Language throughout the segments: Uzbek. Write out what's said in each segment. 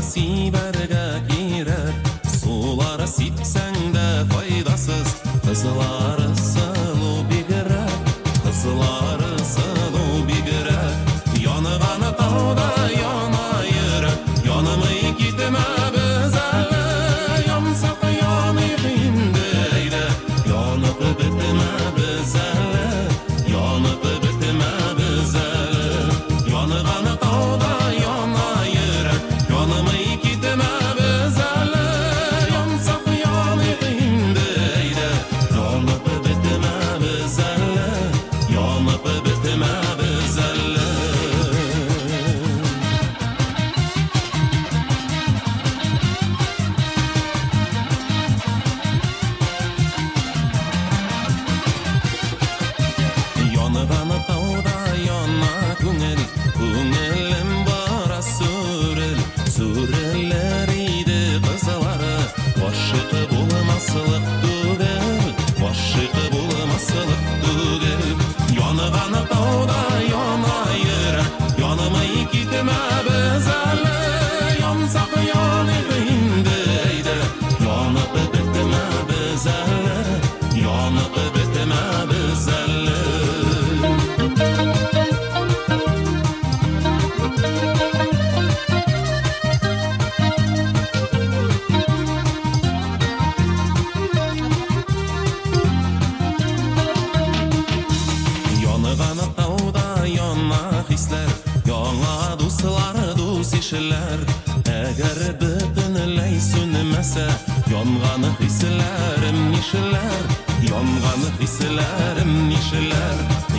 Siyberge girer, suları sipsen de faydasız. Kızları sılı bigirek, kızları sılı bigirek. Yanıganı tağda yana yürek, yanımı gitme bizelle. Yansak yanıp indeyde, yanıp bitme bizelle. Yanıp bitme bizelle. Yanıganı tağda yana yürek, yanımı gitme bizelle. Yansak yanıp indeyde, yanıp bitme bizelle. Yanıp bitme bizelle. Yanıganı tağda yana күңел, күңелім бара сүрел. Сүрелерейді қызылары, ғашығы болмасылық түгел, ғашығы болмасылық түгел. Yanıganı tağda yana yürek, yanımı gitme bizelle. Yansak yanıp indeyde, yanıp bitme bizelle. Yanıp bitme bizelle. Yanıganı tağda yana hisler, yana duslar dus işler. Eğer bütünley sönmese, yanğanı hislerim nişler. Yanğanı hislerim nişler.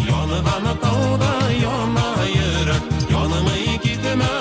Yanıganı tağda yana yürek, yanımı gitme